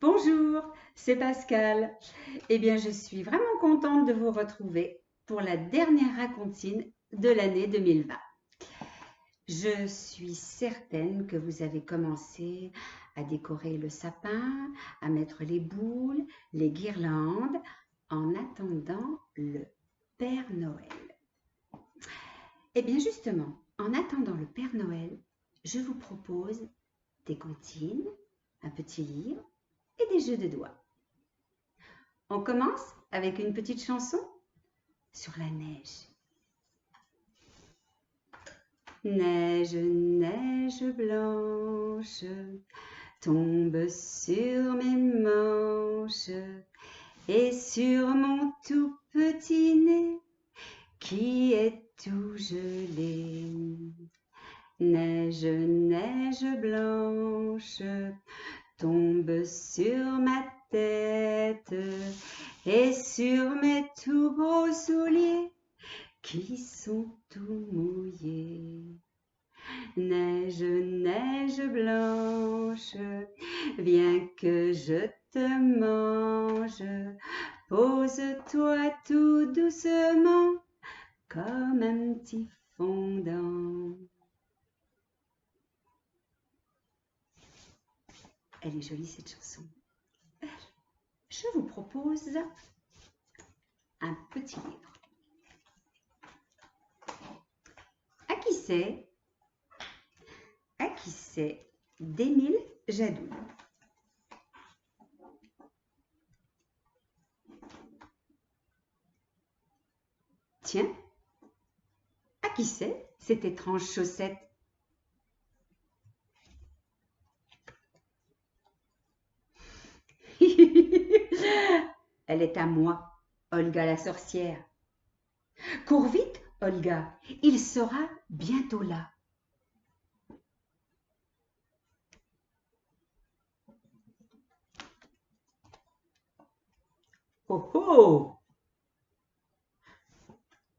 Bonjour, c'est Pascal. Eh bien, je suis vraiment contente de vous retrouver pour la dernière racontine de l'année 2020. Je suis certaine que vous avez commencé à décorer le sapin, à mettre les boules, les guirlandes, en attendant le Père Noël. Eh bien, justement, en attendant le Père Noël, je vous propose des comptines, un petit livre et des jeux de doigts. On commence avec une petite chanson sur la neige. Neige, neige blanche, tombe sur mes manches et sur mon tout petit nez qui est tout gelé. Neige, neige blanche, tombe sur ma tête et sur mes tout gros souliers qui sont tout mouillés. Neige, neige blanche, viens que je te mange, pose-toi tout doucement comme un petit fondant. Elle est jolie cette chanson. Je vous propose un petit livre. À qui c'est? À qui c'est d'Émile Jadot. Tiens, à qui c'est cette étrange chaussette? Elle est à moi, Olga la sorcière. Cours vite, Olga, il sera bientôt là. Oh oh!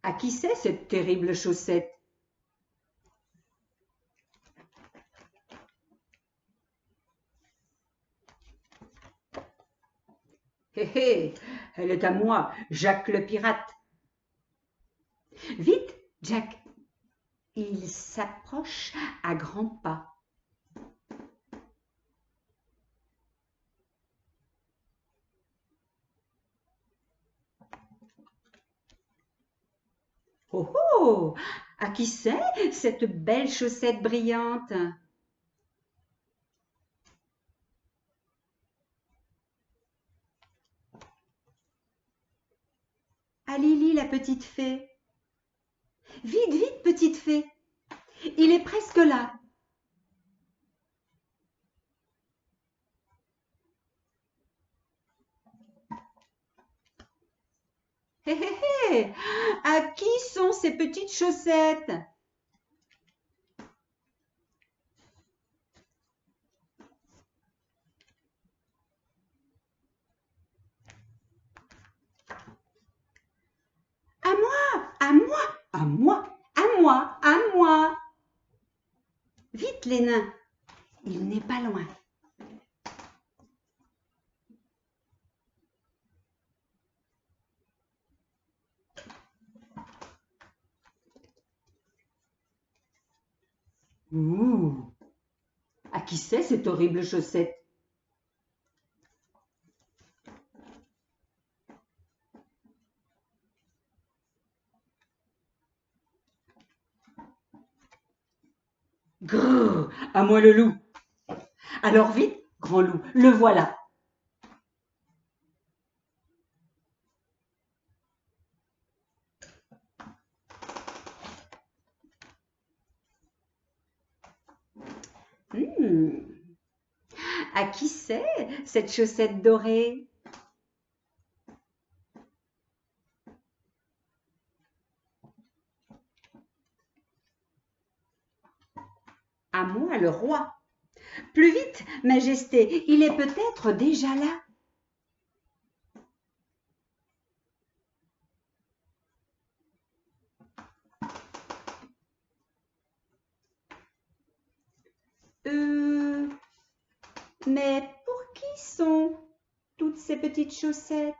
À qui c'est cette terrible chaussette? Hé hé, elle est à moi, Jacques le pirate. Vite, Jack, il s'approche à grands pas. Oh oh! À qui c'est cette belle chaussette brillante? À Lily la petite fée. Vite, vite, petite fée, il est presque là. Hé hé hé! À qui sont ces petites chaussettes? À moi, à moi, à moi, à moi, à moi. Vite les nains, il n'est pas loin. Ouh! À qui c'est cette horrible chaussette? Grrr! À moi le loup. Alors vite, grand loup, le voilà. Hmm. À qui c'est cette chaussette dorée? À moi le roi. Plus vite, Majesté, il est peut-être déjà là. Euh, mais pour qui sont toutes ces petites chaussettes?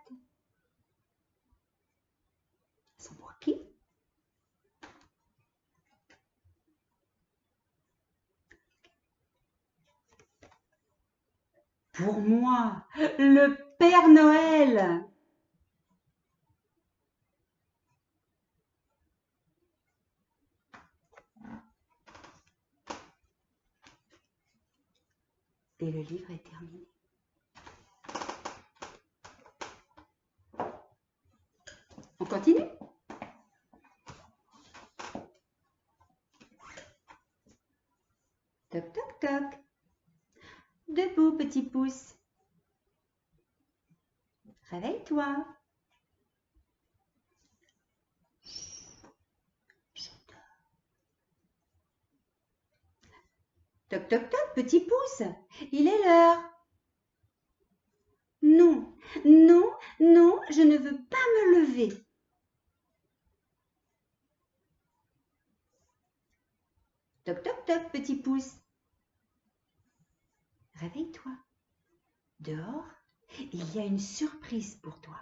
Elles sont pour qui? Pour moi, le Père Noël. Et le livre est terminé. On continue? Toc, toc, toc. Debout, petit pouce. Réveille-toi. Je dors. Toc, toc, toc, petit pouce. Il est l'heure. Non, non, non, je ne veux pas me lever. Toc, toc, toc, petit pouce. Réveille-toi. Dehors, il y a une surprise pour toi.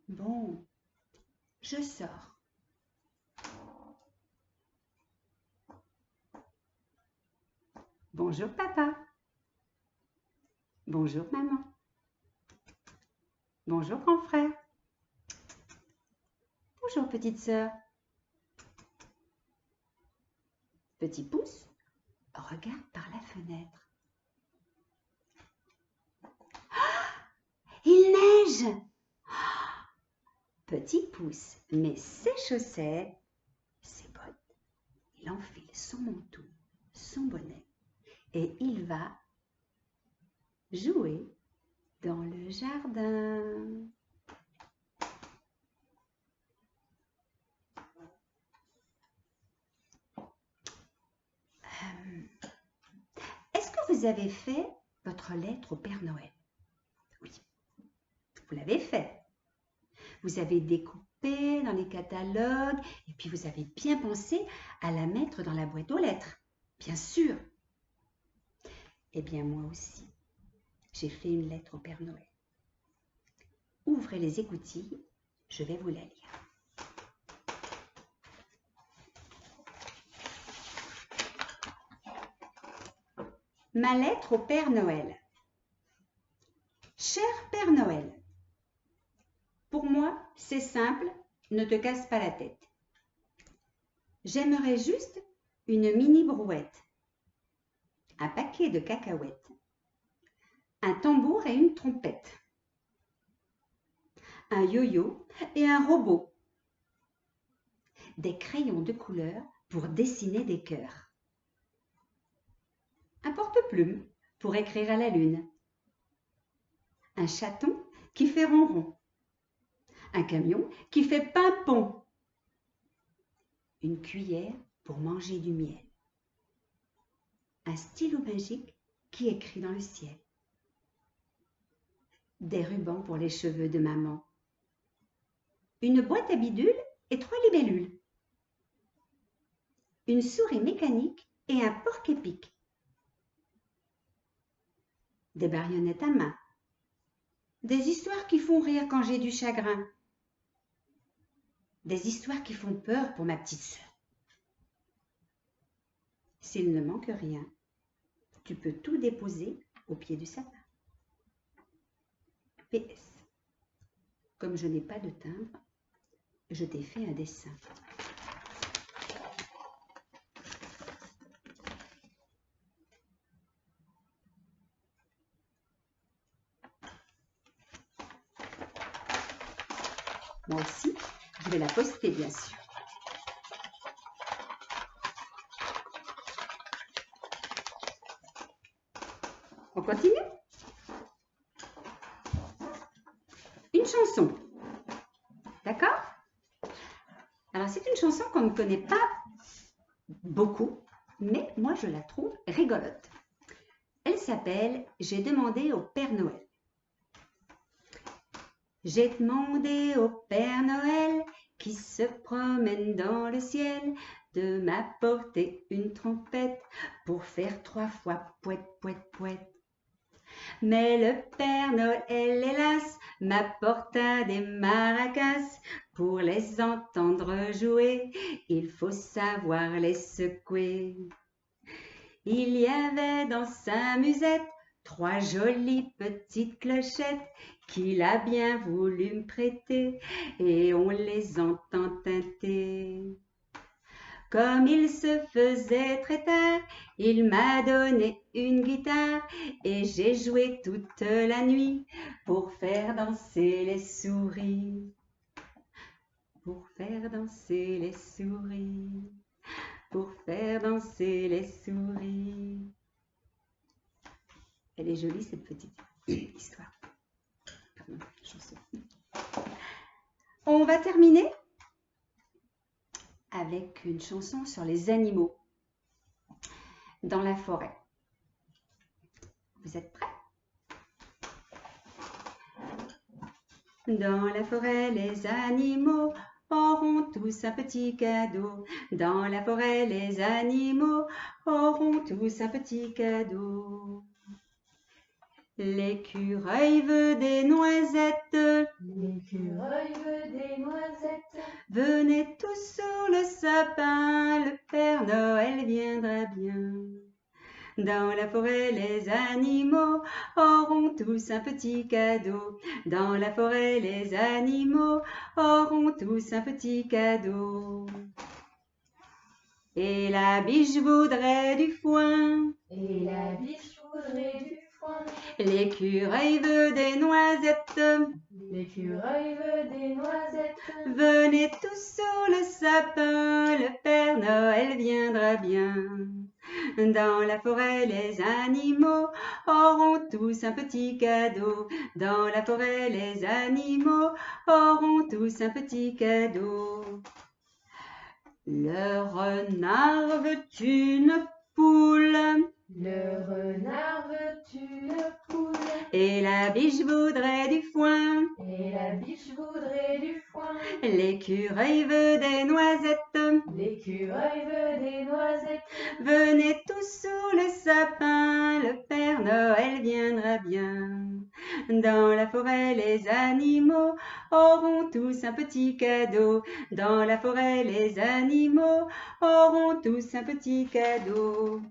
Bon, je sors. Bonjour papa. Bonjour maman. Bonjour grand frère. Bonjour petite sœur. Petit pouce, regarde par la fenêtre. Ah, il neige! Petit pouce met ses chaussettes, ses bottes. Il enfile son manteau, son bonnet et il va jouer dans le jardin. Est-ce que vous avez fait votre lettre au Père Noël? Oui, vous l'avez fait. Vous avez découpé dans les catalogues et puis vous avez bien pensé à la mettre dans la boîte aux lettres. Bien sûr. Eh bien, moi aussi, j'ai fait une lettre au Père Noël. Ouvrez les écoutilles, je vais vous la lire. Ma lettre au Père Noël. Cher Père Noël, pour moi, c'est simple, ne te casse pas la tête. J'aimerais juste une mini brouette, un paquet de cacahuètes, un tambour et une trompette, un yo-yo et un robot, des crayons de couleur pour dessiner des cœurs, un porte-plume pour écrire à la lune, un chaton qui fait ronron, un camion qui fait pimpon, une cuillère pour manger du miel, un stylo magique qui écrit dans le ciel, des rubans pour les cheveux de maman, une boîte à bidules et 3 libellules, une souris mécanique et un porc-épic, des marionnettes à main, des histoires qui font rire quand j'ai du chagrin, des histoires qui font peur pour ma petite sœur. S'il ne manque rien, tu peux tout déposer au pied du sapin. PS. Comme je n'ai pas de timbre, je t'ai fait un dessin. Moi aussi, je vais la poster, bien sûr. On continue? Une chanson. D'accord? Alors, c'est une chanson qu'on ne connaît pas beaucoup, mais moi, je la trouve rigolote. Elle s'appelle « J'ai demandé au Père Noël ». J'ai demandé au Père Noël qui se promène dans le ciel m'apporter une trompette pour faire 3 fois pouette, pouette, pouette. Mais le Père Noël, hélas, m'apporta des maracas. Pour les entendre jouer, il faut savoir les secouer. Il y avait dans sa musette 3 jolies petites clochettes qu'il a bien voulu me prêter et on les entend tinter. Comme il se faisait très tard, il m'a donné une guitare et j'ai joué toute la nuit pour faire danser les souris. Pour faire danser les souris. Pour faire danser les souris. Elle est jolie cette petite histoire. Pardon, chanson. On va terminer avec une chanson sur les animaux dans la forêt. Vous êtes prêts? Dans la forêt, les animaux auront tous un petit cadeau. Dans la forêt, les animaux auront tous un petit cadeau. L'écureuil veut des noisettes. L'écureuil veut des noisettes. Venez tous sous le sapin, le Père Noël viendra bien. Dans la forêt, les animaux auront tous un petit cadeau. Dans la forêt, les animaux auront tous un petit cadeau. Et la biche voudrait du foin. Et la biche voudrait du foin. L'écureuil veut des noisettes. L'écureuil veut des noisettes. Venez tous sous le sapin, le Père Noël viendra bien. Dans la forêt, les animaux auront tous un petit cadeau. Dans la forêt, les animaux auront tous un petit cadeau. Le renard veut une poule. Le renard veut une poule. Et la biche voudrait du foin. Et la biche voudrait du foin. L'écureuil veut des noisettes. L'écureuil veut des noisettes. Venez tous sous le sapin, le Père Noël viendra bien. Dans la forêt, les animaux auront tous un petit cadeau. Dans la forêt, les animaux auront tous un petit cadeau.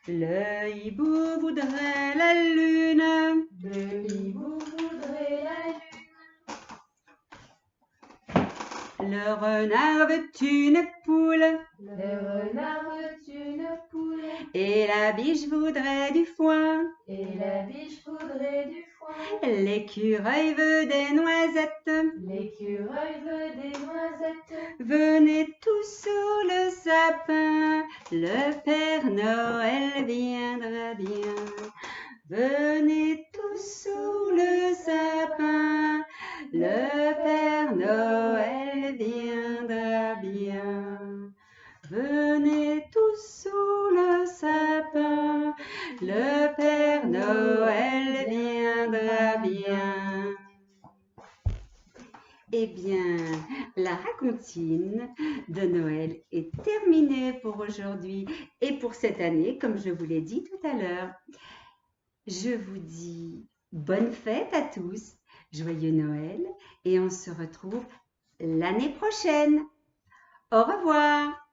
Le hibou voudrait la lune. Le hibou voudrait la lune. Le renard veut une poule. Le renard veut une poule. Et la biche voudrait du foin. Et la biche voudrait du foin. L'écureuil veut des noisettes. L'écureuil veut des noisettes. Venez tous sous le sapin, le Père Noël viendra bien. Venez tous sous le sapin, le Père Noël viendra bien. Venez tous sous le sapin, le Père Noël viendra bien. Eh bien, la racontine de Noël est terminée pour aujourd'hui et pour cette année, comme je vous l'ai dit tout à l'heure. Je vous dis bonne fête à tous, joyeux Noël et on se retrouve l'année prochaine. Au revoir.